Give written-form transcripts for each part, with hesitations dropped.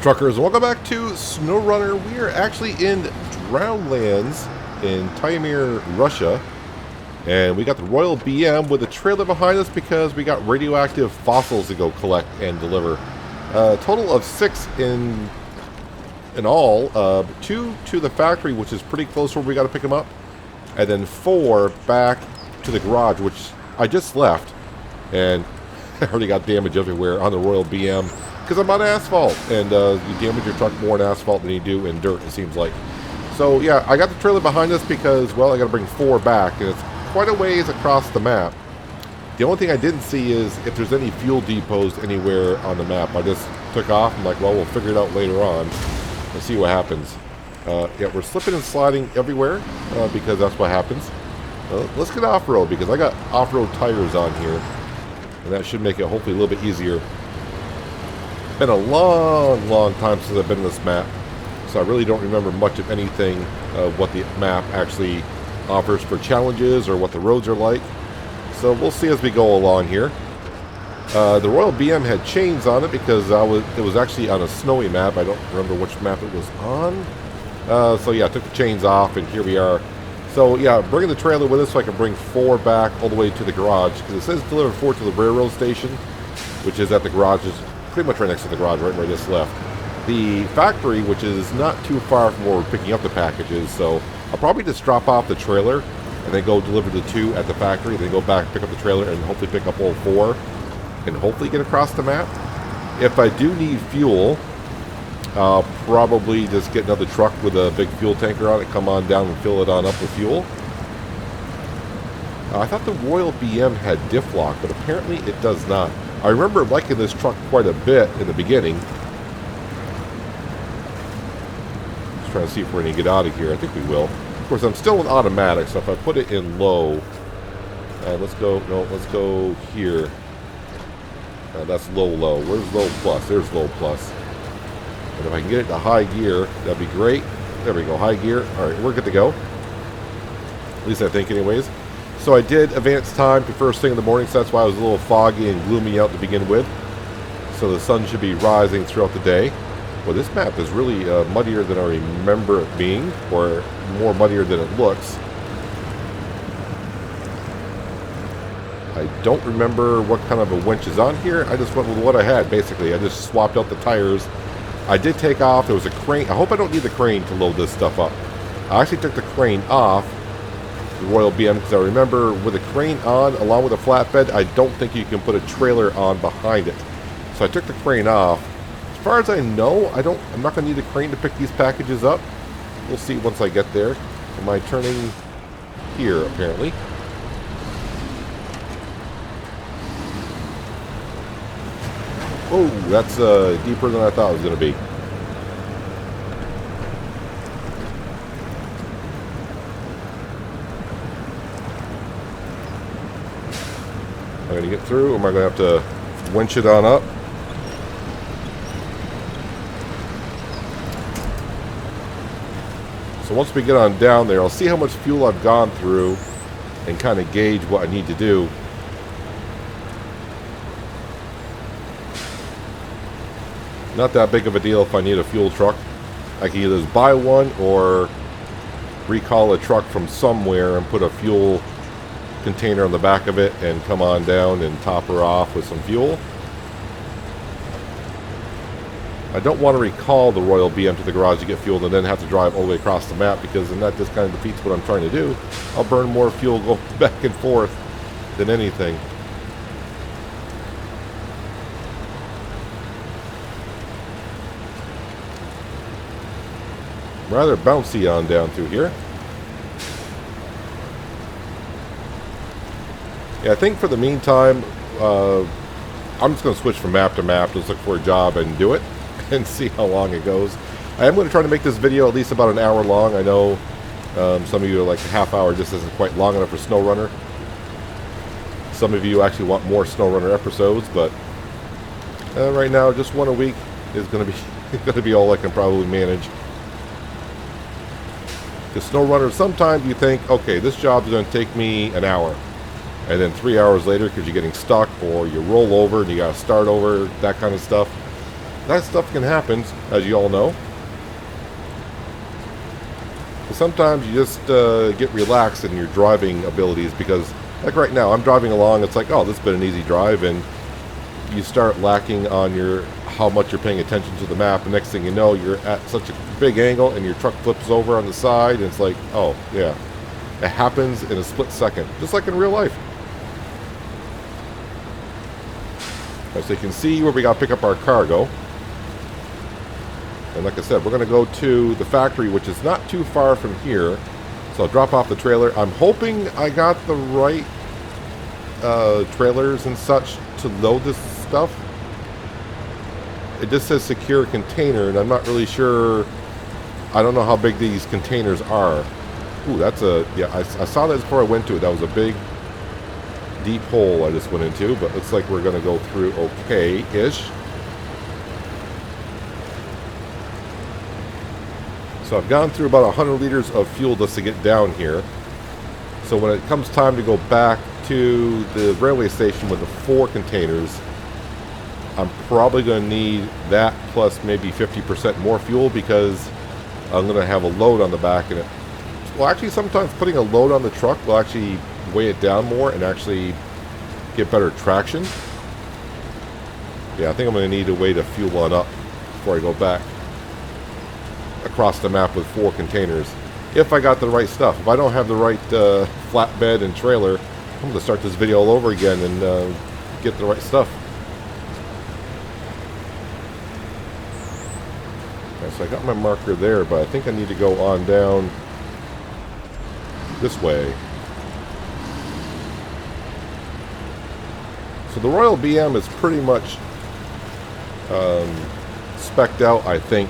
Truckers, welcome back to SnowRunner. We are actually in Drownlands in Taimyr, Russia. And we got the Royal BM with a trailer behind us because we got radioactive fossils to go collect and deliver. A total of 6 in all. 2 to the factory, which is pretty close where we got to pick them up. And then 4 back to the garage, which I just left. And I already got damage everywhere on the Royal BM. Because I'm on asphalt, and you damage your truck more in asphalt than you do in dirt, it seems like. So, yeah, I got the trailer behind us because, well, I got to bring 4 back, and it's quite a ways across the map. The only thing I didn't see is if there's any fuel depots anywhere on the map. I just took off. I'm like, well, we'll figure it out later on and see what happens. Yeah, we're slipping and sliding everywhere because that's what happens. Let's get off-road because I got off-road tires on here, and that should make it hopefully a little bit easier. Been a long time since I've been in this map, so I really don't remember much of anything of what the map actually offers for challenges or what the roads are like. So we'll see as we go along here. The Royal BM had chains on it because it was actually on a snowy map. I don't remember which map it was on. So yeah, I took the chains off, and here we are. So yeah, bringing the trailer with us so I can bring 4 back all the way to the garage because it says deliver 4 to the railroad station, which is at the garages. Pretty much right next to the garage, right where I just left. The factory, which is not too far from where we're picking up the packages, so I'll probably just drop off the trailer and then go deliver the 2 at the factory, then go back, pick up the trailer, and hopefully pick up all 4, and hopefully get across the map. If I do need fuel, I'll probably just get another truck with a big fuel tanker on it, come on down and fill it on up with fuel. I thought the Royal BM had diff lock, but apparently it does not. I remember liking this truck quite a bit in the beginning. Just trying to see if we're going to get out of here. I think we will. Of course, I'm still in automatic, so if I put it in low... let's go here. That's low. Where's low plus? There's low plus. And if I can get it to high gear, that'd be great. There we go, high gear. Alright, we're good to go. At least I think anyways. So I did advance time to first thing in the morning, so that's why it was a little foggy and gloomy out to begin with. So the sun should be rising throughout the day. Well, this map is really muddier than I remember it being, or more muddier than it looks. I don't remember what kind of a winch is on here. I just went with what I had, basically. I just swapped out the tires. I did take off. There was a crane. I hope I don't need the crane to load this stuff up. I actually took the crane off the Royal BM because I remember with a crane on along with a flatbed, I don't think you can put a trailer on behind it. So I took the crane off. As far as I know, I'm not going to need a crane to pick these packages up. We'll see once I get there. Am I turning here apparently? Oh, that's deeper than I thought it was going to be. Am I going to get through, or am I going to have to winch it on up? So once we get on down there, I'll see how much fuel I've gone through and kind of gauge what I need to do. Not that big of a deal if I need a fuel truck. I can either buy one or recall a truck from somewhere and put a fuel container on the back of it and come on down and top her off with some fuel. I don't want to recall the Royal BM to the garage to get fuel and then have to drive all the way across the map because then that just kind of defeats what I'm trying to do. I'll burn more fuel going back and forth than anything. Rather bouncy on down through here. Yeah, I think for the meantime, I'm just going to switch from map to map, just look for a job and do it, and see how long it goes. I am going to try to make this video at least about an hour long. I know some of you are like a half hour just isn't quite long enough for SnowRunner. Some of you actually want more SnowRunner episodes, but right now just one a week is going to be all I can probably manage. Because SnowRunner, sometimes you think, okay, this job's going to take me an hour. And then 3 hours later, because you're getting stuck, or you roll over and you got to start over, that kind of stuff. that stuff can happen, as you all know. But sometimes you just get relaxed in your driving abilities because, like right now, I'm driving along. It's like, oh, this has been an easy drive, and you start lacking on your how much you're paying attention to the map. And next thing you know, you're at such a big angle, and your truck flips over on the side, and it's like, oh yeah, it happens in a split second, just like in real life. So you can see where we got to pick up our cargo. And like I said, we're going to go to the factory, which is not too far from here. So I'll drop off the trailer. I'm hoping I got the right trailers and such to load this stuff. It just says secure container, and I'm not really sure. I don't know how big these containers are. Ooh, that's a... Yeah, I saw that before I went to it. That was a big, deep hole I just went into, but looks like we're going to go through okay-ish. So I've gone through about 100 liters of fuel just to get down here. So when it comes time to go back to the railway station with the 4 containers, I'm probably going to need that plus maybe 50% more fuel because I'm going to have a load on the back. And well, actually, sometimes putting a load on the truck will actually weigh it down more and actually get better traction. Yeah, I think I'm going to need to weigh the fuel one up before I go back across the map with 4 containers. If I got the right stuff. If I don't have the right flatbed and trailer, I'm going to start this video all over again and get the right stuff. Okay, so I got my marker there, but I think I need to go on down this way. So the Royal BM is pretty much spec'd out, I think,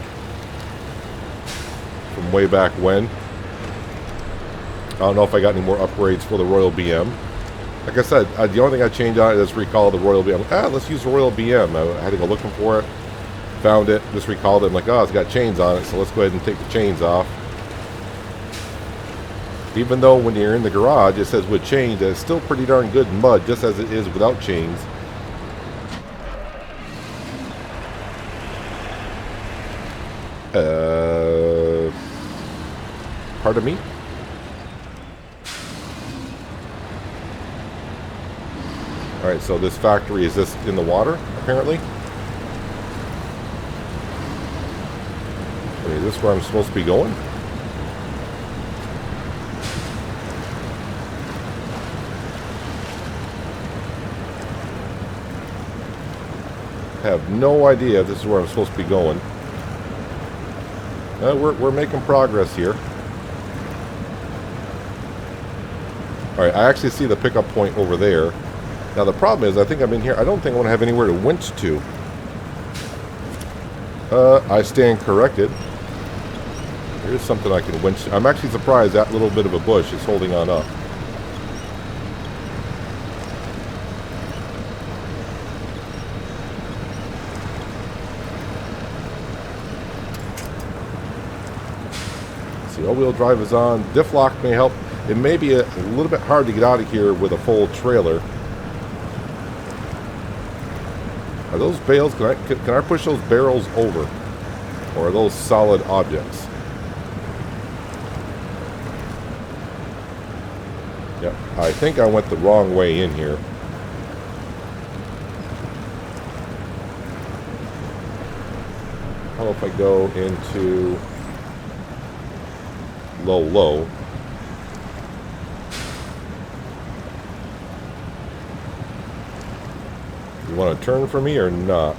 from way back when. I don't know if I got any more upgrades for the Royal BM. Like I said, the only thing I changed on it is recall the Royal BM. Let's use the Royal BM. I had to go looking for it. Found it, just recalled it. I'm like, oh, it's got chains on it, so let's go ahead and take the chains off. Even though when you're in the garage, it says with chains, it's still pretty darn good in mud, just as it is without chains. Pardon me? Alright, so this factory is just in the water, apparently. I mean, is this where I'm supposed to be going? I have no idea if this is where I'm supposed to be going. We're making progress here. Alright, I actually see the pickup point over there. Now the problem is, I think I'm in here. I don't think I want to have anywhere to winch to. I stand corrected. There's something I can winch. I'm actually surprised that little bit of a bush is holding on up. See, all-wheel drive is on. Diff lock may help. It may be a little bit hard to get out of here with a full trailer. Are those bales, can I push those barrels over? Or are those solid objects? Yep, I think I went the wrong way in here. How if I go into low? You want to turn for me or not?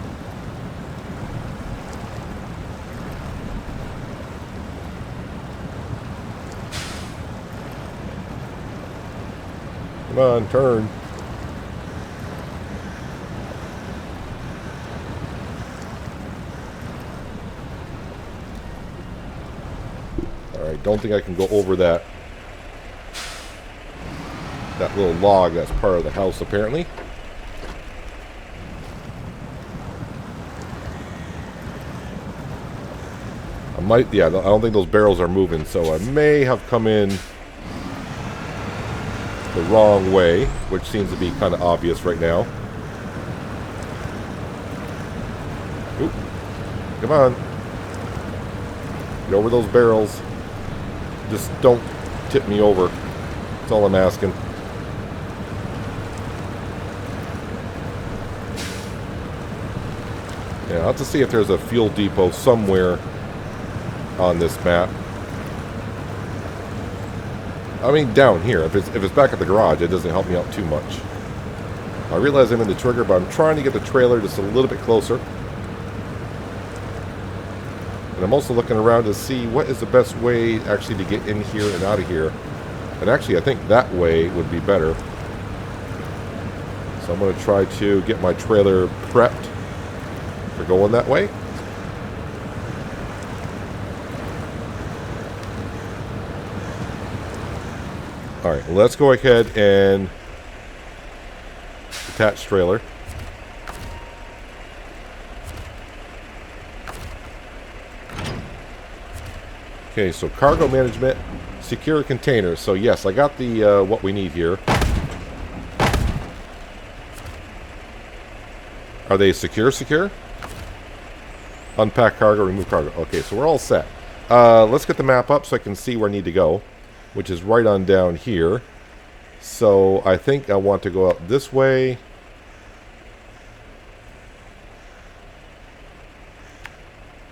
Come on, turn. Alright, don't think I can go over that little log that's part of the house, apparently. Yeah, I don't think those barrels are moving, so I may have come in the wrong way, which seems to be kind of obvious right now. Oop. come on. Get over those barrels. Just don't tip me over. That's all I'm asking. Yeah, I'll have to see if there's a fuel depot somewhere on this map. I mean, down here. If it's back at the garage, it doesn't help me out too much. I realize I'm in the trigger, but I'm trying to get the trailer just a little bit closer. And I'm also looking around to see what is the best way actually to get in here and out of here. And actually, I think that way would be better. So I'm going to try to get my trailer prepped for going that way. Alright, let's go ahead and attach trailer. Okay, so cargo management, secure containers. So yes, I got the what we need here. Are they secure? Unpack cargo, remove cargo. Okay, so we're all set. Let's get the map up so I can see where I need to go, which is right on down here. So I think I want to go out this way.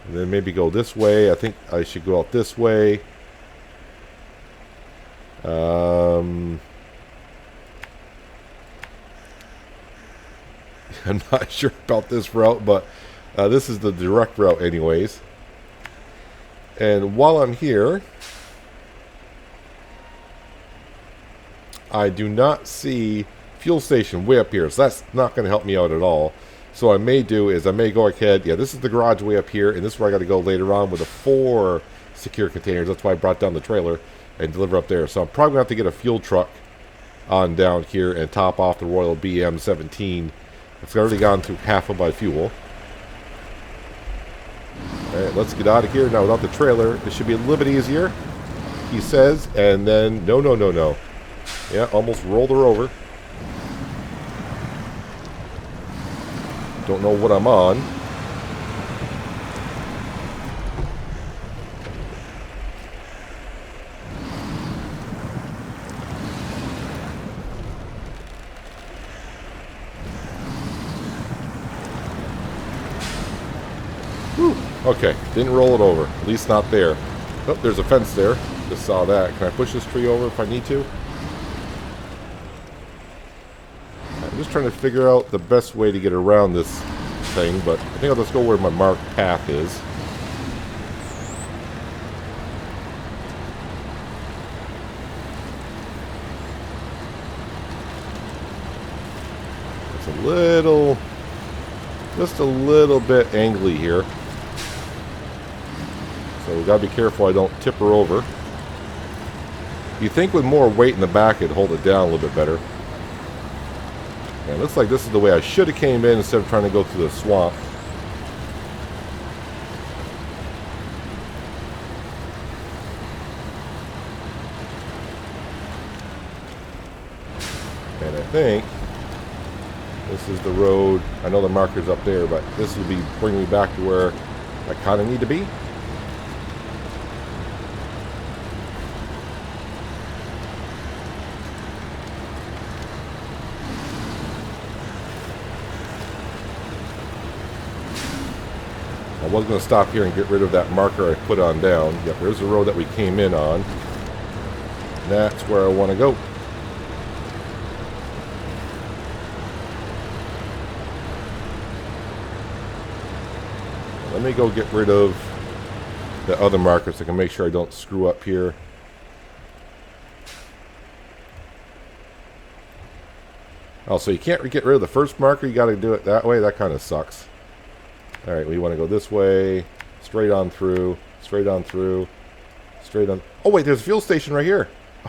And then maybe go this way. I think I should go out this way. I'm not sure about this route, but this is the direct route anyways. And while I'm here, I do not see fuel station way up here, so that's not going to help me out at all. So what I may do is I may go ahead. Yeah, this is the garage way up here, and this is where I got to go later on with the 4 secure containers. That's why I brought down the trailer and deliver up there. So I'm probably going to have to get a fuel truck on down here and top off the Royal BM-17. It's already gone through half of my fuel. Alright, let's get out of here. Now without the trailer, it should be a little bit easier, he says. And then, no. Yeah, almost rolled her over. Don't know what I'm on. Whew. Okay, didn't roll it over. At least not there. Oh, there's a fence there. Just saw that. Can I push this tree over if I need to? I'm just trying to figure out the best way to get around this thing, but I think I'll just go where my marked path is. It's a little, just a little bit angly here. So we gotta be careful I don't tip her over. You'd think with more weight in the back it'd hold it down a little bit better. Yeah, it looks like this is the way I should have came in instead of trying to go through the swamp. And I think this is the road. I know the marker's up there, but this will be bringing me back to where I kind of need to be. I was going to stop here and get rid of that marker I put on down. Yep, there's the road that we came in on. That's where I want to go. Let me go get rid of the other markers so I can make sure I don't screw up here. Oh, so you can't get rid of the first marker, you got to do it that way? That kind of sucks. Alright, we want to go this way, straight on through, straight on through, straight on... Oh wait, there's a fuel station right here.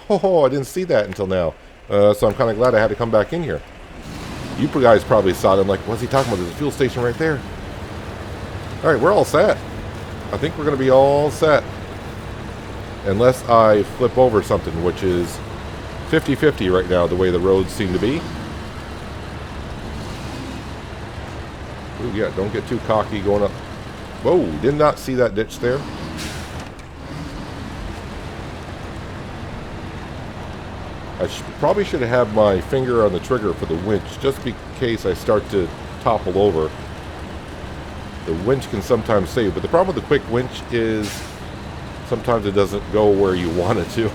Oh, I didn't see that until now. So I'm kind of glad I had to come back in here. You guys probably saw them like, what's he talking about? There's a fuel station right there. Alright, we're all set. I think we're going to be all set. Unless I flip over something, which is 50-50 right now, the way the roads seem to be. Ooh, yeah, don't get too cocky going up Whoa, did not see that ditch there. I probably should have had my finger on the trigger for the winch, just in case I start to topple over. The winch can sometimes save, but the problem with the quick winch is sometimes it doesn't go where you want it to.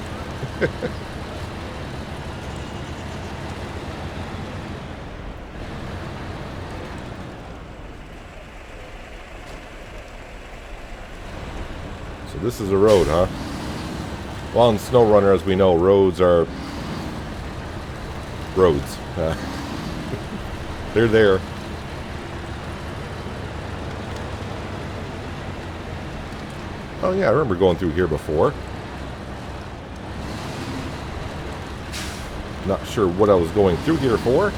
So this is a road, huh? Well, in SnowRunner, as we know, roads are roads. They're there. Oh yeah, I remember going through here before. Not sure what I was going through here for.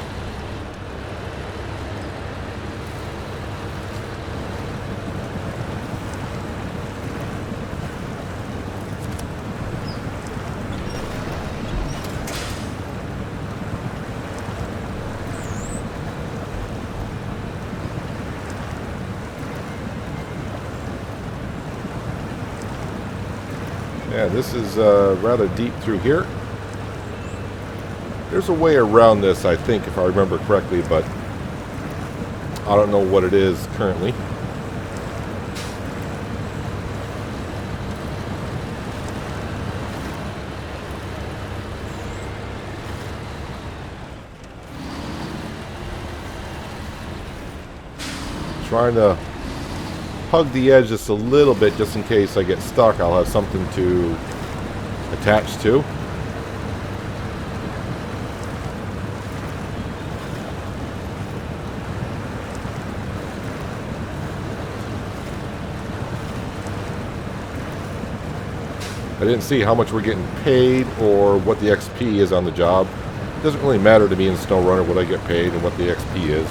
Yeah, this is rather deep through here. There's a way around this, I think, if I remember correctly, but I don't know what it is currently. Trying to hug the edge just a little bit, just in case I get stuck. I'll have something to attach to. I didn't see how much we're getting paid or what the XP is on the job. It doesn't really matter to me in SnowRunner what I get paid and what the XP is.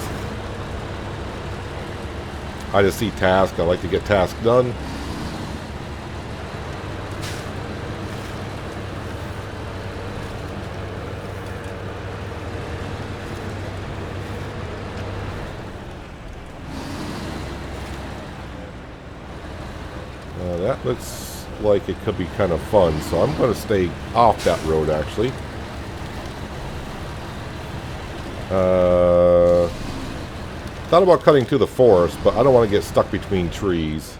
I just see tasks. I like to get tasks done. That looks like it could be kind of fun, so I'm going to stay off that road actually. Thought about cutting through the forest, but I don't want to get stuck between trees.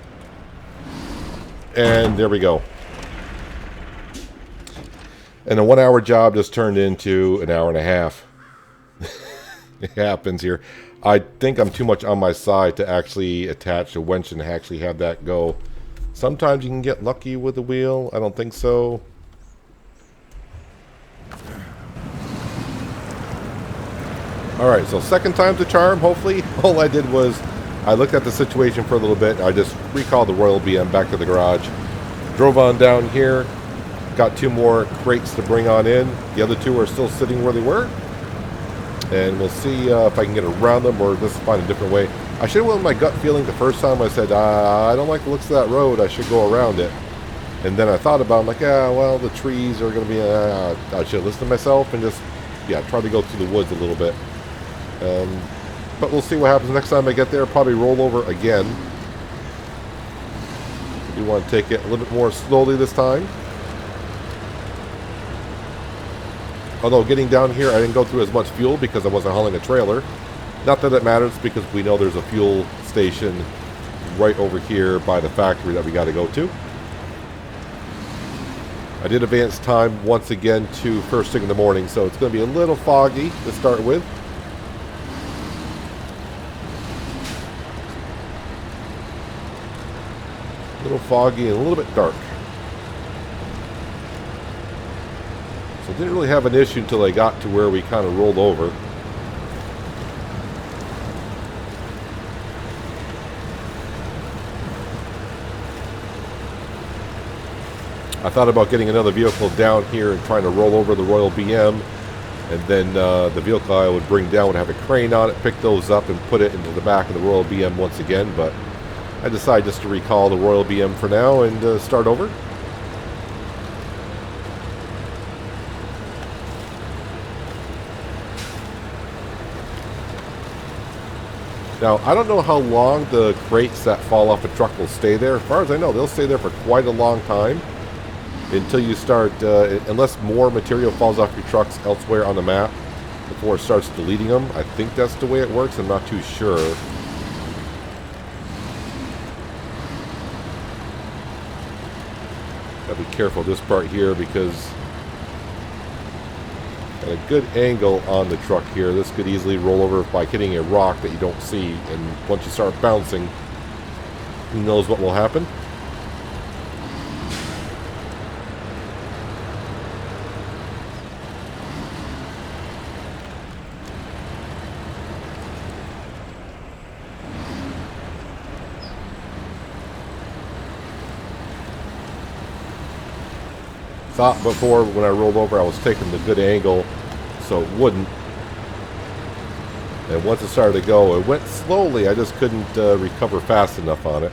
And there we go. And a 1 hour job just turned into an hour and a half. It happens here. I think I'm too much on my side to actually attach a winch and actually have that go. Sometimes you can get lucky with the wheel. I don't think so. Alright, so second time's the charm, hopefully. All I did was, I looked at the situation for a little bit. I just recalled the Royal BM back to the garage. Drove on down here. Got 2 more crates to bring on in. The other 2 are still sitting where they were. And we'll see if I can get around them or just find a different way. I should have went with my gut feeling the first time. I said, I don't like the looks of that road. I should go around it. And then I thought about it. I'm like, yeah, well, the trees are going to be... I should listen to myself and just, yeah, try to go through the woods a little bit. But we'll see what happens next time I get there. Probably roll over again. I do want to take it a little bit more slowly this time. Although getting down here, I didn't go through as much fuel because I wasn't hauling a trailer. Not that it matters, because we know there's a fuel station right over here by the factory that we got to go to. I did advance time once again to first thing in the morning, so it's going to be a little foggy to start with. A little foggy and a little bit dark. So I didn't really have an issue until I got to where we kind of rolled over. I thought about getting another vehicle down here and trying to roll over the Royal BM, and then the vehicle I would bring down would have a crane on it, pick those up and put it into the back of the Royal BM once again, but I decided just to recall the Royal BM for now and start over. Now, I don't know how long the crates that fall off a truck will stay there. As far as I know, they'll stay there for quite a long time until you start, unless more material falls off your trucks elsewhere on the map before it starts deleting them. I think that's the way it works. I'm not too sure. Gotta be careful this part here because at a good angle on the truck here, this could easily roll over by hitting a rock that you don't see, and once you start bouncing, who knows what will happen. Thought before when I rolled over I was taking the good angle so it wouldn't, and once it started to go, it went slowly. I just couldn't recover fast enough on it.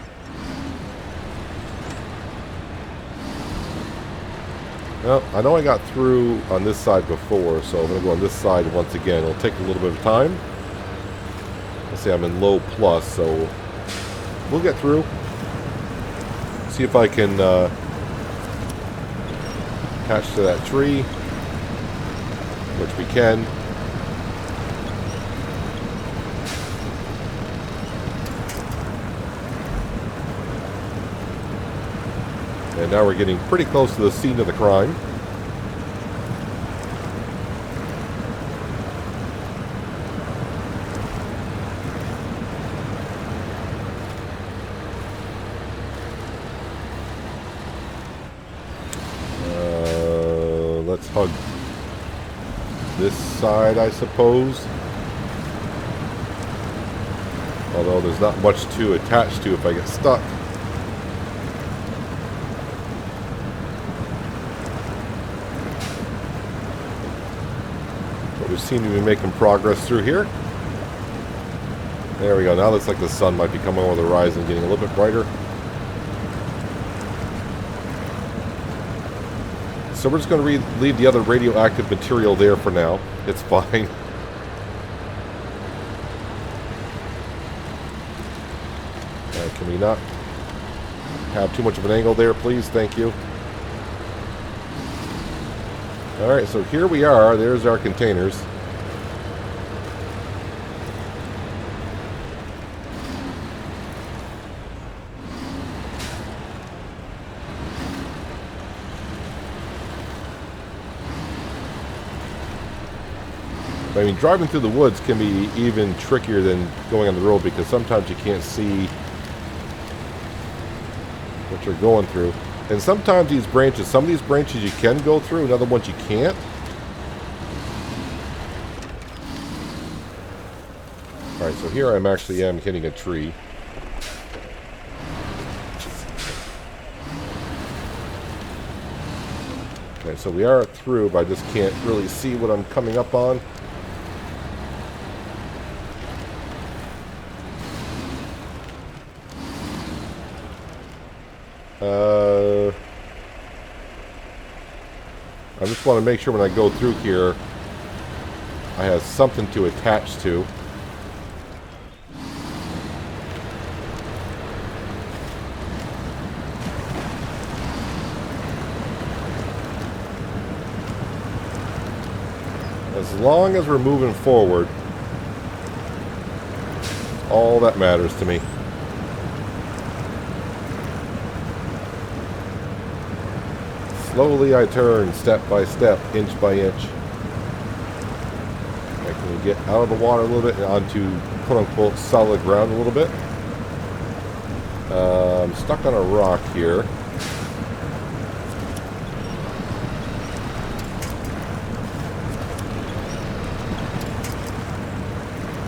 Well, I know I got through on this side before, so I'm going to go on this side once again. It'll take a little bit of time. Let's see, I'm in low plus, so we'll get through. See if I can attach to that tree, which we can. And now we're getting pretty close to the scene of the crime. Let's hug this side, I suppose. Although there's not much to attach to if I get stuck. But we seem to be making progress through here. There we go. Now looks like the sun might be coming over the horizon, getting a little bit brighter. So we're just going to leave the other radioactive material there for now. It's fine. Can we not have too much of an angle there, please? Thank you. Alright, so here we are. There's our containers. I mean, driving through the woods can be even trickier than going on the road because sometimes you can't see what you're going through. And sometimes these branches, some of these branches you can go through, and other ones you can't. Alright, so here I'm actually hitting a tree. Okay, so we are through, but I just can't really see what I'm coming up on. I just want to make sure when I go through here I have something to attach to. As long as we're moving forward, all that matters to me. Slowly I turn, step by step, inch by inch. I can get out of the water a little bit and onto quote-unquote solid ground a little bit. I'm stuck on a rock here.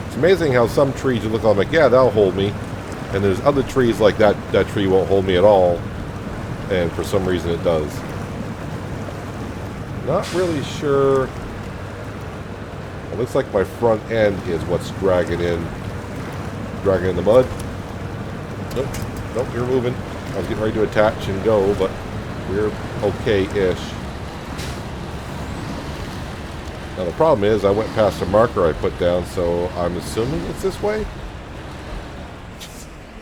It's amazing how some trees you look at, I'm like, yeah, that'll hold me. And there's other trees like that tree won't hold me at all. And for some reason it does. Not really sure. It looks like my front end is what's dragging in the mud. Nope, nope, you're moving. I was getting ready to attach and go, but we're okay-ish. Now the problem is I went past a marker I put down, so I'm assuming it's this way.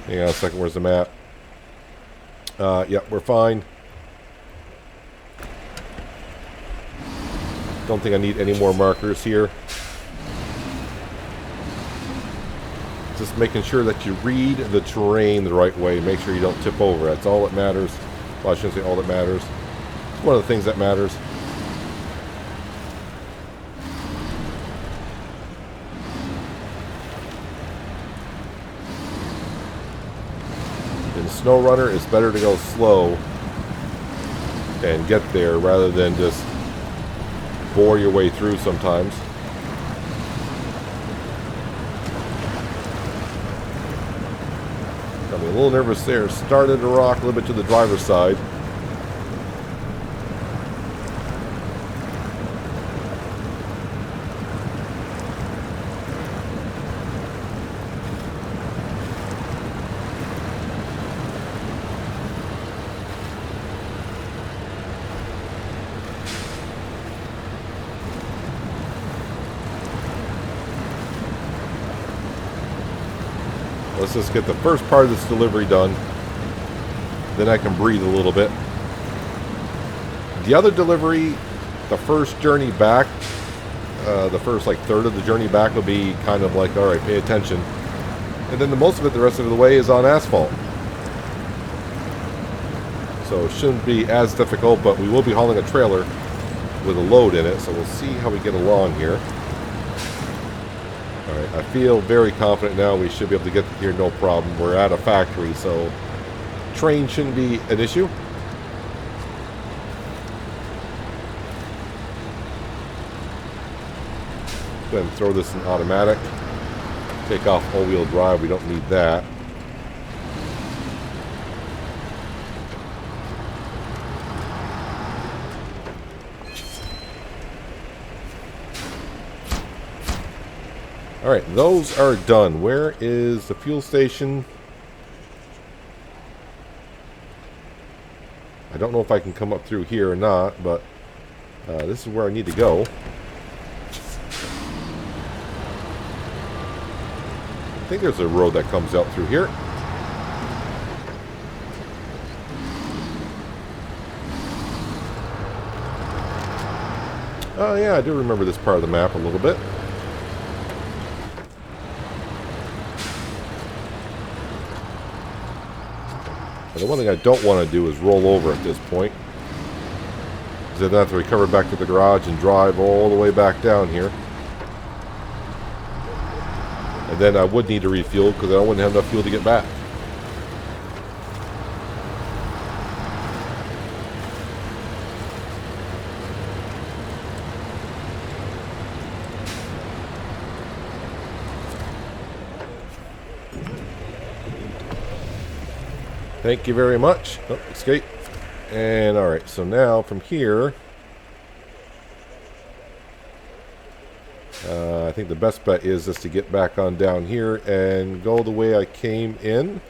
Hang on a second, where's the map? Yep, we're fine. Don't think I need any more markers here. Just making sure that you read the terrain the right way. Make sure you don't tip over. That's all that matters. Well, I shouldn't say all that matters. It's one of the things that matters. In SnowRunner, it's better to go slow and get there rather than just bore your way through sometimes. Got me a little nervous there. Started to rock a little bit to the driver's side. Let's just get the first part of this delivery done. Then I can breathe a little bit. The other delivery, the first journey back, the first like third of the journey back will be kind of like, alright, pay attention. And then the most of it, the rest of the way, is on asphalt. So it shouldn't be as difficult, but we will be hauling a trailer with a load in it. So we'll see how we get along here. Alright, I feel very confident now we should be able to get here no problem. We're at a factory, so train shouldn't be an issue. Go ahead and throw this in automatic. Take off all-wheel drive, we don't need that. Alright, those are done. Where is the fuel station? I don't know if I can come up through here or not, but this is where I need to go. I think there's a road that comes out through here. Oh yeah, I do remember this part of the map a little bit. The one thing I don't want to do is roll over at this point, because then I have to recover back to the garage and drive all the way back down here. And then I would need to refuel because I wouldn't have enough fuel to get back. Thank you very much. Oh, escape. And alright, so now from here, I think the best bet is just to get back on down here and go the way I came in.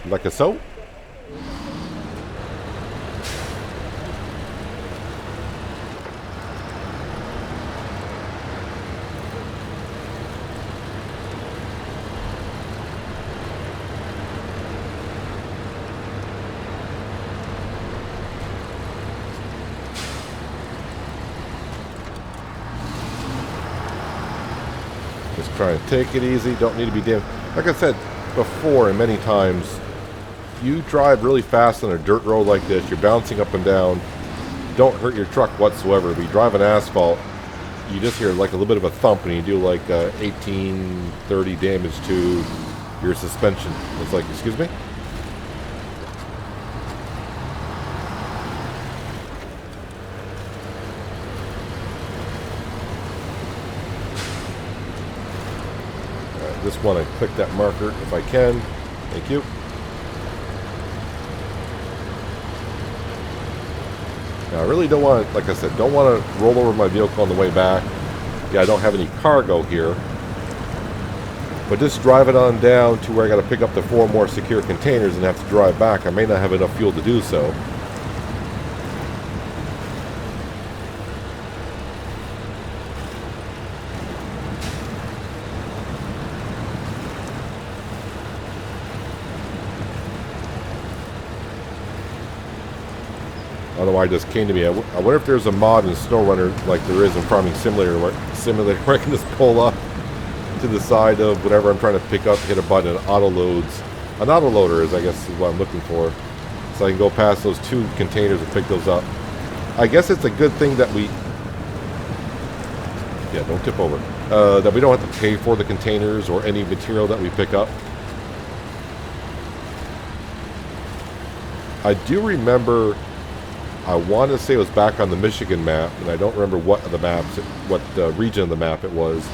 Like so. Just trying to take it easy. Don't need to be damn. Like I said before and many times, you drive really fast on a dirt road like this, you're bouncing up and down, don't hurt your truck whatsoever. If you drive on asphalt, you just hear like a little bit of a thump and you do like 18-30 damage to your suspension. It's like, excuse me? Just want to click that marker if I can. Thank you. Now I really don't want to, like I said, don't want to roll over my vehicle on the way back. Yeah, I don't have any cargo here. But just drive it on down to where I got to pick up the 4 more secure containers and have to drive back. I may not have enough fuel to do so. don't know why it just came to me. I wonder if there's a mod in SnowRunner like there is in Farming Simulator where I can just pull up to the side of whatever I'm trying to pick up, hit a button, and auto loads. An auto loader is, I guess, is what I'm looking for. So I can go past those 2 containers and pick those up. I guess it's a good thing that we... Yeah, don't tip over. That we don't have to pay for the containers or any material that we pick up. I do remember, I want to say it was back on the Michigan map, and I don't remember what region of the map it was.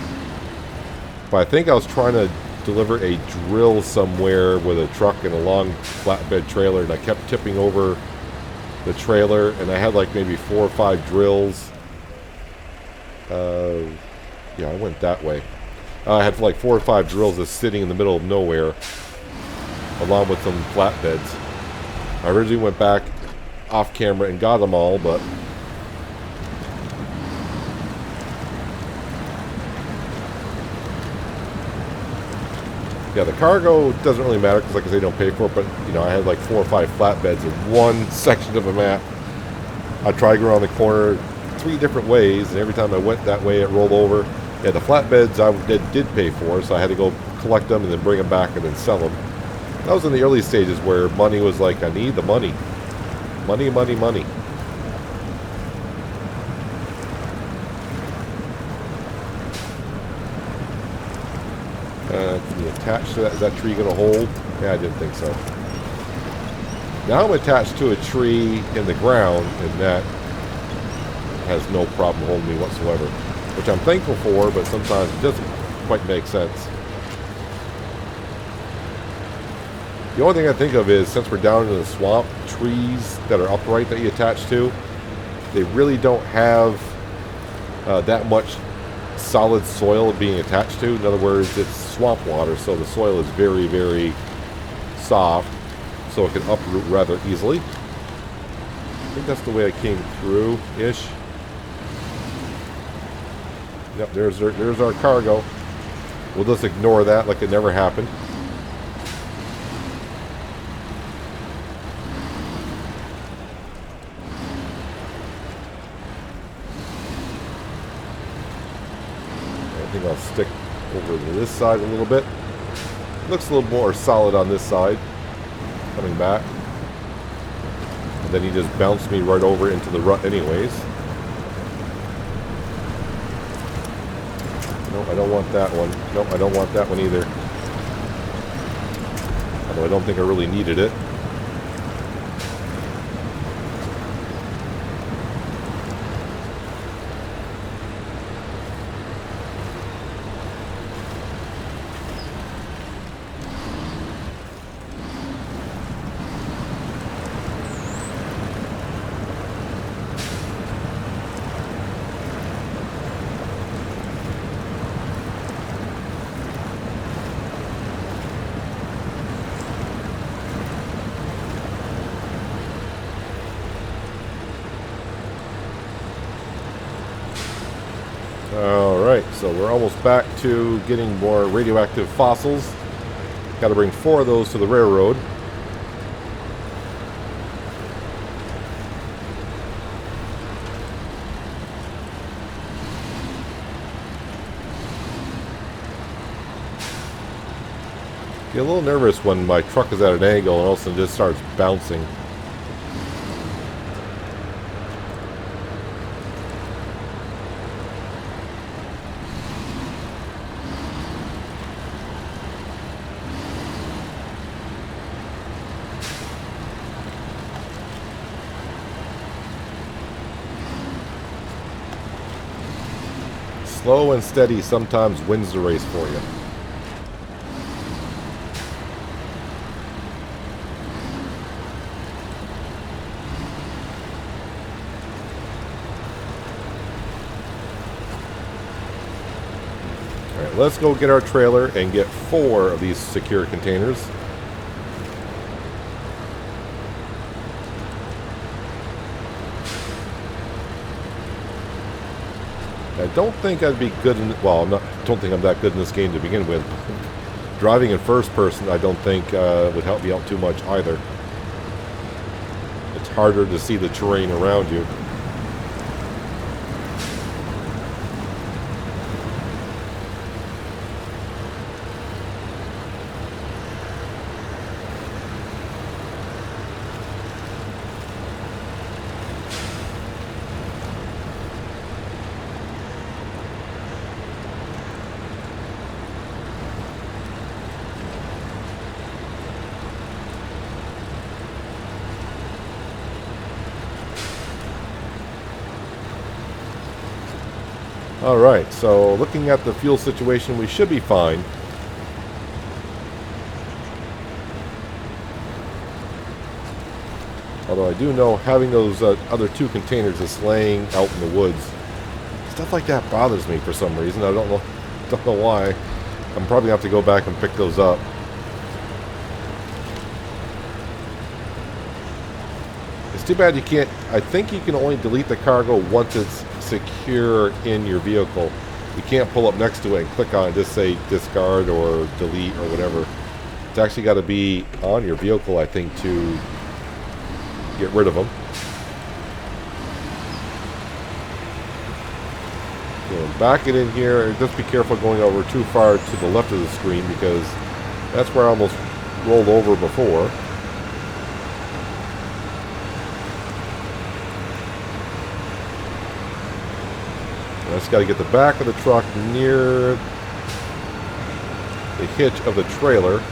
But I think I was trying to deliver a drill somewhere with a truck and a long flatbed trailer, and I kept tipping over the trailer, and I had like maybe 4 or 5 drills. Yeah, I went that way. I had like 4 or 5 drills just sitting in the middle of nowhere, along with some flatbeds. I originally went back off camera and got them all, but yeah, the cargo doesn't really matter because, like I say, don't pay for it. But you know, I had like 4 or 5 flatbeds in one section of a map. I tried to go around the corner 3 different ways, and every time I went that way, it rolled over. Yeah, the flatbeds I did pay for, so I had to go collect them and then bring them back and then sell them. That was in the early stages where money was like, I need the money. Money, money, money. Can you attach to that? Is that tree going to hold? Yeah, I didn't think so. Now I'm attached to a tree in the ground, and that has no problem holding me whatsoever. Which I'm thankful for, but sometimes it doesn't quite make sense. The only thing I think of is, since we're down in the swamp, trees that are upright that you attach to, they really don't have that much solid soil being attached to. In other words, it's swamp water, so the soil is very, very soft, so it can uproot rather easily. I think that's the way I came through-ish. Yep, there's our cargo. We'll just ignore that like it never happened. I think I'll stick over to this side a little bit. Looks a little more solid on this side. Coming back. And then he just bounced me right over into the rut anyways. Nope, I don't want that one. Nope, I don't want that one either. Although I don't think I really needed it. Alright, so we're almost back to getting more radioactive fossils. Got to bring 4 of those to the railroad. Get a little nervous when my truck is at an angle and all of a sudden it just starts bouncing. Slow and steady sometimes wins the race for you. Alright, let's go get our trailer and get 4 of these secure containers. I don't think I'd be good in... Well, don't think I'm that good in this game to begin with. Driving in first person, I don't think would help me out too much either. It's harder to see the terrain around you. Alright, so looking at the fuel situation, we should be fine. Although I do know having those other 2 containers just laying out in the woods, stuff like that bothers me for some reason. I don't know why. I'm probably going to have to go back and pick those up. It's too bad you can't. I think you can only delete the cargo once it's secure in your vehicle. You can't pull up next to it and click on it, just say discard or delete or whatever. It's actually got to be on your vehicle, I think, to get rid of them. So back it in here. Just be careful going over too far to the left of the screen, because that's where I almost rolled over before. I just got to get the back of the truck near the hitch of the trailer.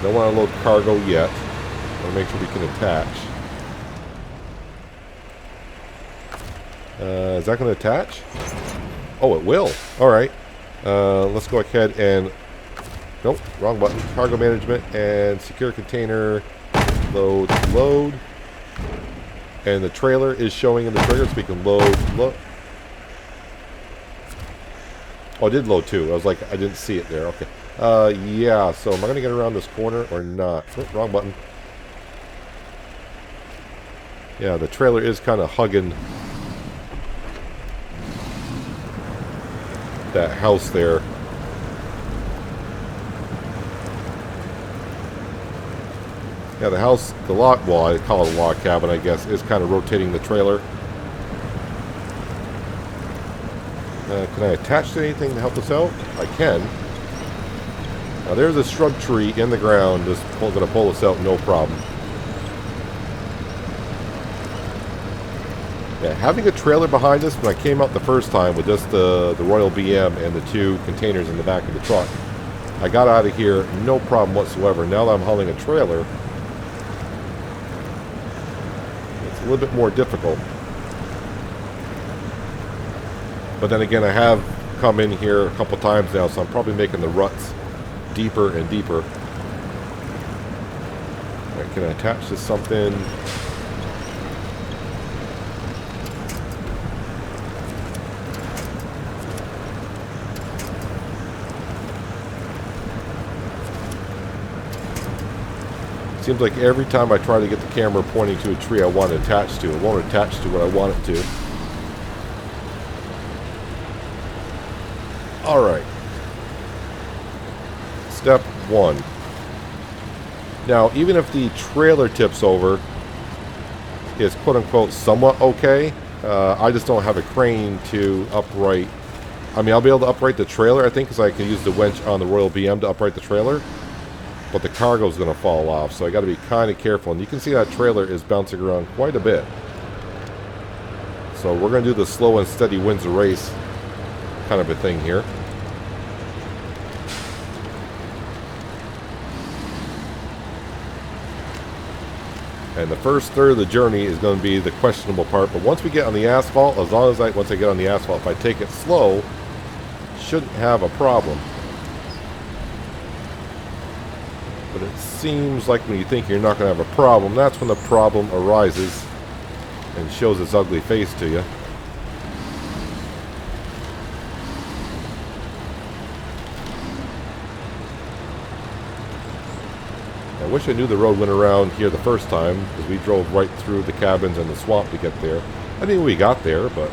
Don't want to load cargo yet. Want to make sure we can attach. Is that going to attach? Oh, it will. Alright. Let's go ahead and... Nope, wrong button. Cargo management and secure container. Load, load. And the trailer is showing in the trigger, so we can load. Oh, it did load too. I was like, I didn't see it there. Okay. Yeah, so am I going to get around this corner or not? Oh, wrong button. Yeah, the trailer is kind of hugging that house there. Yeah, the house, the log, well, I call it a log cabin, I guess, is kind of rotating the trailer. Can I attach to anything to help us out? I can. Now, there's a shrub tree in the ground just going to pull us out, no problem. Yeah, having a trailer behind us when I came out the first time with just the Royal BM and the 2 containers in the back of the truck, I got out of here no problem whatsoever. Now that I'm hauling a trailer, a little bit more difficult. But then again, I have come in here a couple times now, so I'm probably making the ruts deeper and deeper. Alright, can I attach to something? Seems like every time I try to get the camera pointing to a tree I want to attach to, it won't attach to what I want it to. Alright. Step 1. Now, even if the trailer tips over, is quote-unquote somewhat okay, I just don't have a crane to upright. I mean, I'll be able to upright the trailer, I think, because I can use the winch on the Royal BM to upright the trailer. But the cargo's going to fall off, so I got to be kind of careful. And you can see that trailer is bouncing around quite a bit. So we're going to do the slow and steady wins the race kind of a thing here. And the first third of the journey is going to be the questionable part. But once we get on the asphalt, as long as once I get on the asphalt, if I take it slow, shouldn't have a problem. But it seems like when you think you're not going to have a problem, that's when the problem arises and shows its ugly face to you. I wish I knew the road went around here the first time, because we drove right through the cabins and the swamp to get there. I mean, we got there, but...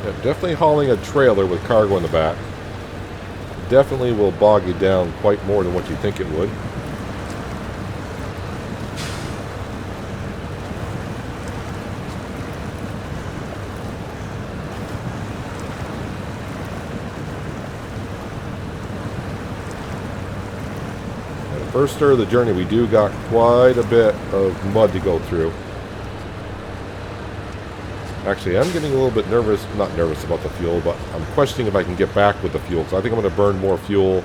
Yeah, definitely hauling a trailer with cargo in the back definitely will bog you down quite more than what you think it would. And the first third of the journey, we do got quite a bit of mud to go through. Actually, I'm getting a little bit nervous, not nervous about the fuel, but I'm questioning if I can get back with the fuel, because I think I'm going to burn more fuel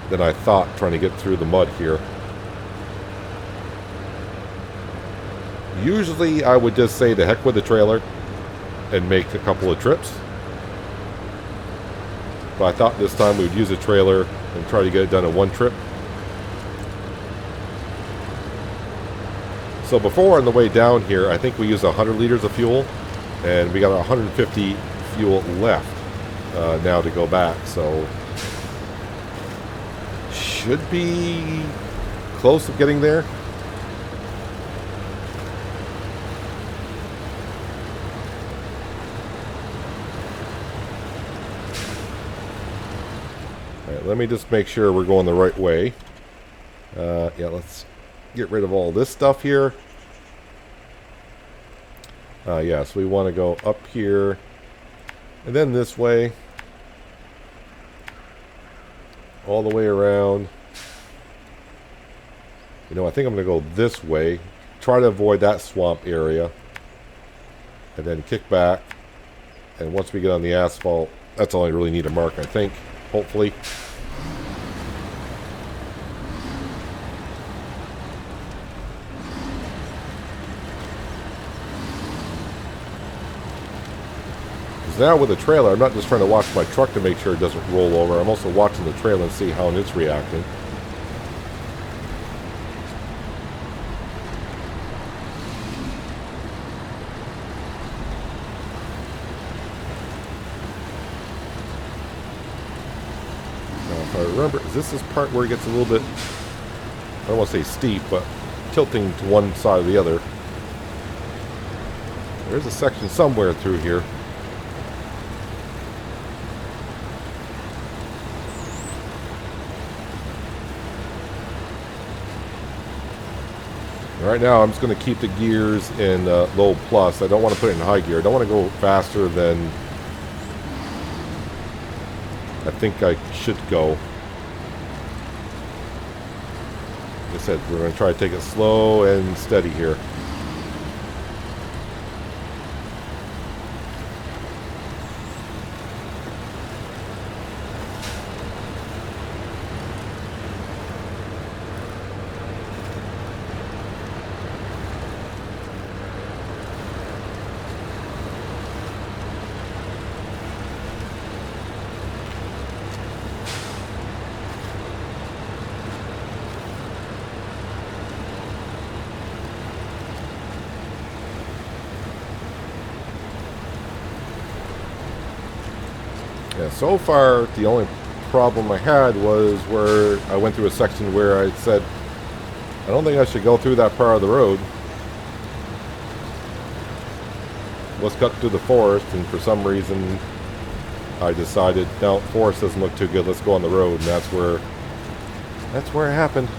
than I thought trying to get through the mud here. Usually, I would just say the heck with the trailer and make a couple of trips. But I thought this time we would use a trailer and try to get it done in one trip. So before, on the way down here, I think we used 100 liters of fuel. And we got 150 fuel left now to go back, so should be close to getting there. All right, let me just make sure we're going the right way. Yeah, let's get rid of all this stuff here. Yeah, so we want to go up here and then this way all the way around. You know, I think I'm going to go this way, try to avoid that swamp area, and then kick back. And once we get on the asphalt, that's all I really need to mark, I think, hopefully. Now with the trailer, I'm not just trying to watch my truck to make sure it doesn't roll over. I'm also watching the trailer and see how it's reacting. Now, if I remember, this is part where it gets a little bit, I don't want to say steep, but tilting to one side or the other. There's a section somewhere through here. Right now, I'm just going to keep the gears in low plus. I don't want to put it in high gear. I don't want to go faster than I think I should go. Like I said, we're going to try to take it slow and steady here. Yeah, so far, the only problem I had was where I went through a section where I said, I don't think I should go through that part of the road. Let's cut through the forest, and for some reason, I decided, no, forest doesn't look too good, let's go on the road, and that's where it happened.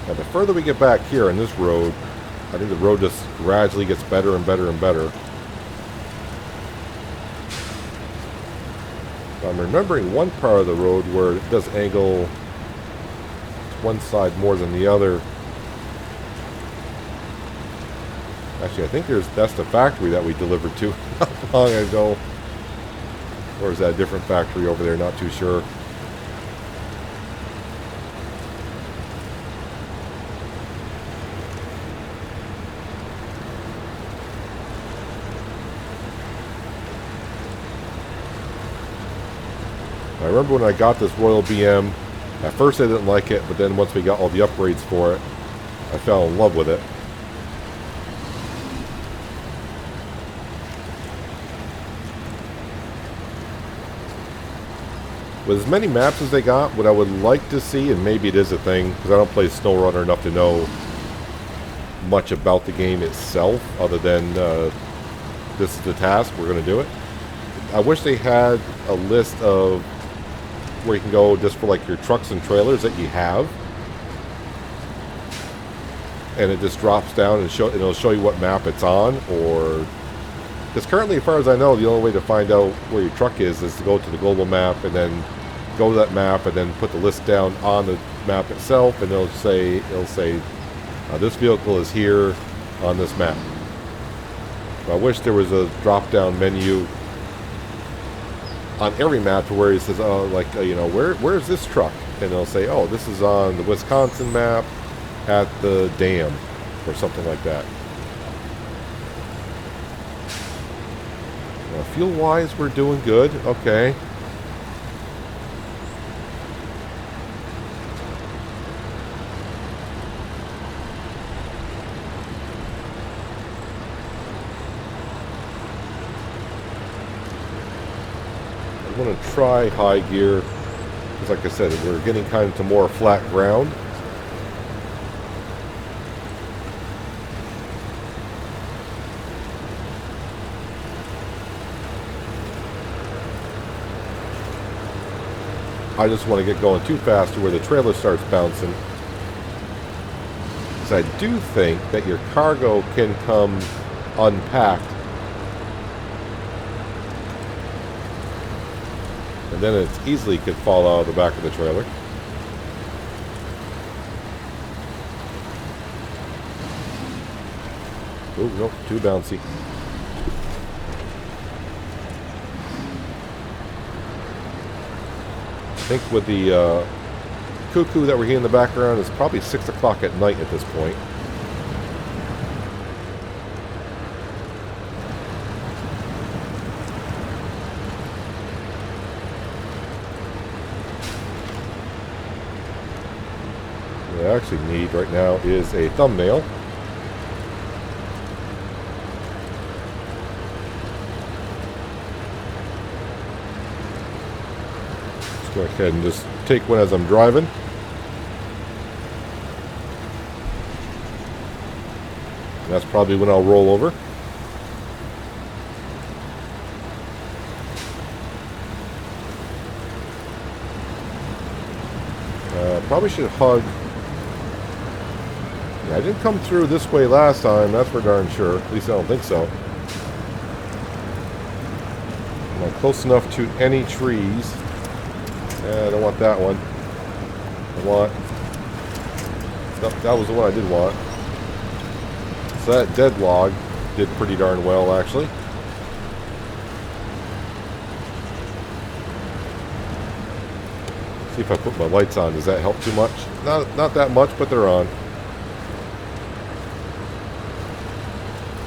Now, the further we get back here on this road, I think the road just gradually gets better and better and better. I'm remembering one part of the road where it does angle to one side more than the other. Actually, I think that's the factory that we delivered to not long ago. Or is that a different factory over there? Not too sure. I remember when I got this Royal BM, at first I didn't like it, but then once we got all the upgrades for it, I fell in love with it. With as many maps as they got, what I would like to see, and maybe it is a thing, because I don't play SnowRunner enough to know, much about the game itself other than this is the task, we're going to do it. I wish they had a list of where you can go just for like your trucks and trailers that you have, and it just drops down and it'll show you what map it's on. Or because currently, as far as I know, the only way to find out where your truck is to go to the global map and then go to that map and then put the list down on the map itself, and it'll say this vehicle is here on this map. So I wish there was a drop-down menu on every map to where it says, where's this truck? And it'll say, oh, this is on the Wisconsin map at the dam, or something like that. Fuel-wise, we're doing good. Okay. I'm going to try high gear, because like I said, we're getting kind of to more flat ground. I just want to get going too fast to where the trailer starts bouncing. Because I do think that your cargo can come unpacked. And then it easily could fall out of the back of the trailer. Oh, nope, too bouncy. I think with the cuckoo that we're hearing in the background, it's probably 6 o'clock at night at this point. What I actually need right now is a thumbnail. Go ahead and just take one as I'm driving. And that's probably when I'll roll over. Probably should hug. Yeah, I didn't come through this way last time, that's for darn sure. At least I don't think so. Am I close enough to any trees? I don't want that one. I want... That was the one I did want. So that dead log did pretty darn well, actually. See if I put my lights on. Does that help too much? Not that much, but they're on.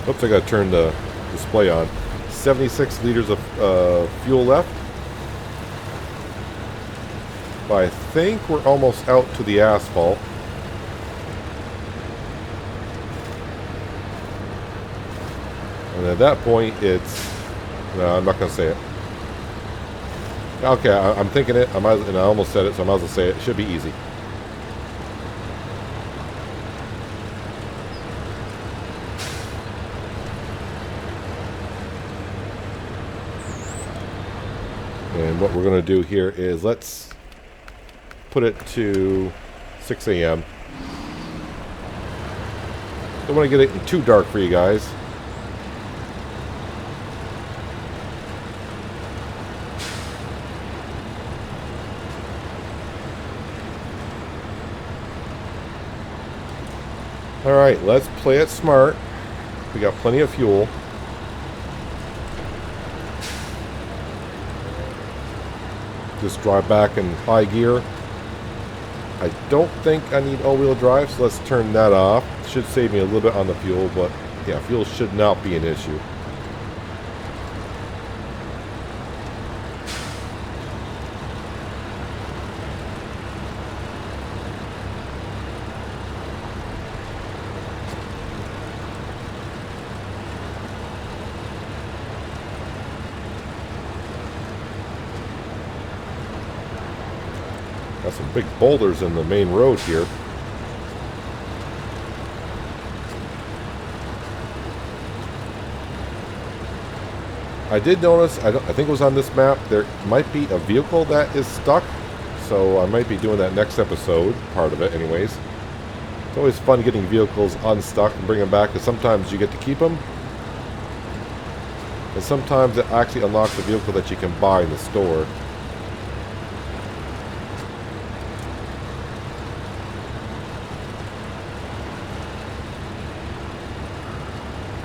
Oops, I gotta turn the display on. 76 liters of fuel left. I think we're almost out to the asphalt. And at that point, it's... No, I'm not going to say it. Okay, I'm thinking it, and I almost said it, so I might as well say it. It should be easy. And what we're going to do here is let's put it to 6 a.m. Don't want to get it too dark for you guys. Alright, let's play it smart. We got plenty of fuel. Just drive back in high gear. I don't think I need all-wheel drive, so let's turn that off. Should save me a little bit on the fuel, but yeah, fuel should not be an issue. Got some big boulders in the main road here. I did notice, I think it was on this map, there might be a vehicle that is stuck. So I might be doing that next episode, part of it anyways. It's always fun getting vehicles unstuck and bring them back, because sometimes you get to keep them. And sometimes it actually unlocks a vehicle that you can buy in the store.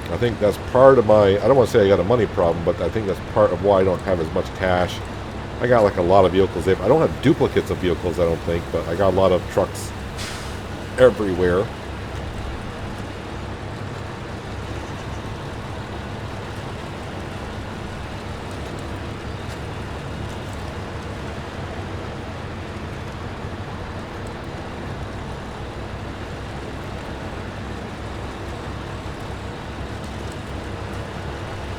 I think that's part of my, I don't want to say I got a money problem, but I think that's part of why I don't have as much cash. I got like a lot of vehicles. I don't have duplicates of vehicles, I don't think, but I got a lot of trucks everywhere.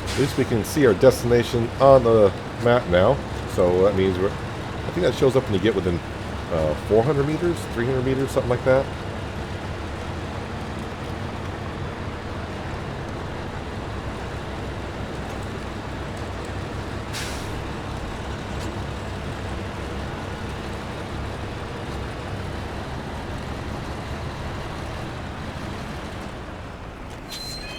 At least we can see our destination on the map now. So that means I think that shows up when you get within 400 meters, 300 meters, something like that.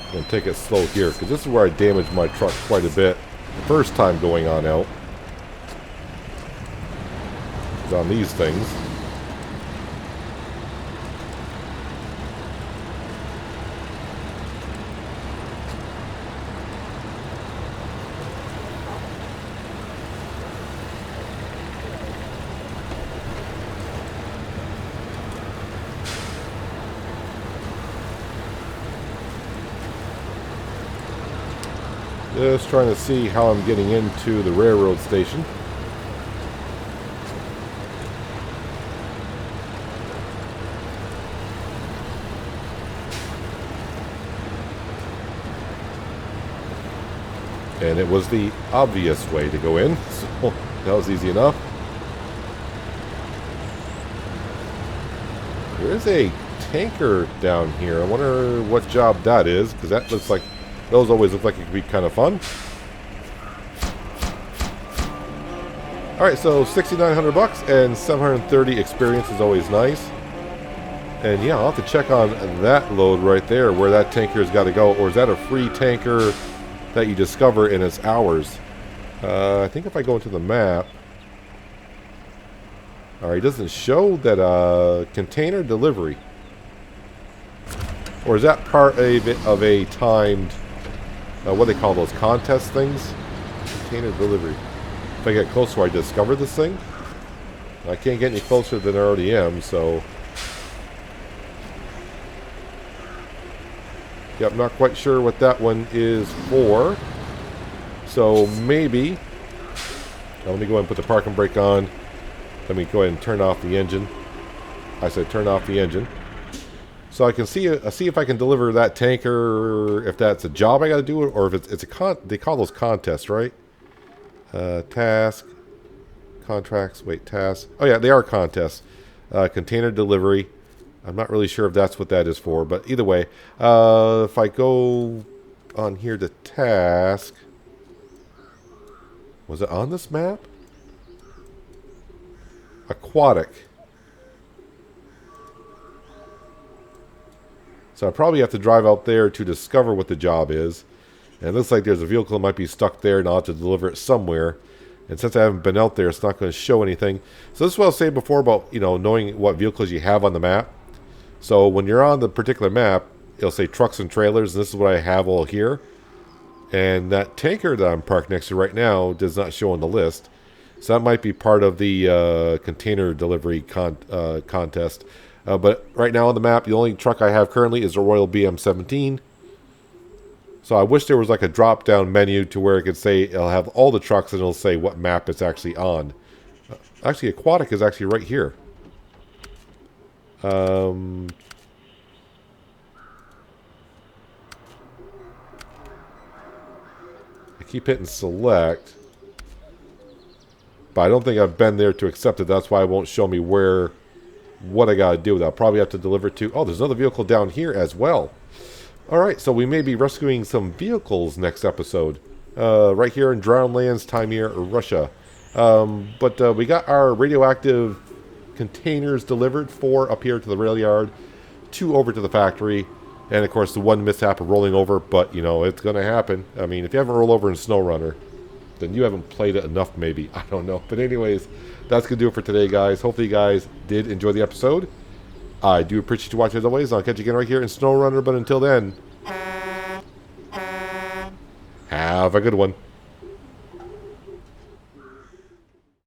I'm going to take it slow here, because this is where I damaged my truck quite a bit the first time going on out. It's on these things. Just trying to see how I'm getting into the railroad station. And it was the obvious way to go in, so that was easy enough. There is a tanker down here. I wonder what job that is, because that looks like, those always look like it could be kind of fun. Alright, so 6,900 bucks and 730 experience is always nice. And yeah, I'll have to check on that load right there, where that tanker's got to go. Or is that a free tanker that you discover in its hours? I think if I go into the map... Alright, it doesn't show that container delivery. Or is that part of a timed... what do they call those contest things? Container delivery. If I get closer, I discover this thing. I can't get any closer than I already am, so... Yep, not quite sure what that one is for. So maybe... Now, let me go ahead and put the parking brake on. Let me go ahead and turn off the engine. I said turn off the engine. So I can see if I can deliver that tanker, if that's a job I got to do, or if it's a they call those contests, right? Task, contracts, wait, tasks. Oh yeah, they are contests. Container delivery. I'm not really sure if that's what that is for, but either way, if I go on here to task, was it on this map? Aquatic. So I probably have to drive out there to discover what the job is. And it looks like there's a vehicle that might be stuck there, and I'll have to deliver it somewhere. And since I haven't been out there, it's not going to show anything. So this is what I was saying before about, you know, knowing what vehicles you have on the map. So when you're on the particular map, it'll say trucks and trailers, and this is what I have all here. And that tanker that I'm parked next to right now does not show on the list. So that might be part of the container delivery contest. But right now on the map, the only truck I have currently is a Royal BM17. So I wish there was like a drop-down menu to where it could say it'll have all the trucks and it'll say what map it's actually on. Actually, Aquatic is actually right here. I keep hitting select. But I don't think I've been there to accept it. That's why it won't show me what I got to do. I'll probably have to deliver to... Oh, there's another vehicle down here as well. Alright, so we may be rescuing some vehicles next episode. right here in Drownlands, Taimyr, Russia. But we got our radioactive containers delivered, 4 up here to the rail yard, 2 over to the factory, and of course the one mishap of rolling over, but you know, it's going to happen. I mean, if you haven't rolled over in SnowRunner, then you haven't played it enough, maybe. I don't know. But anyways, that's going to do it for today, guys. Hopefully you guys did enjoy the episode. I do appreciate you watching as always. I'll catch you again right here in SnowRunner, but until then, have a good one.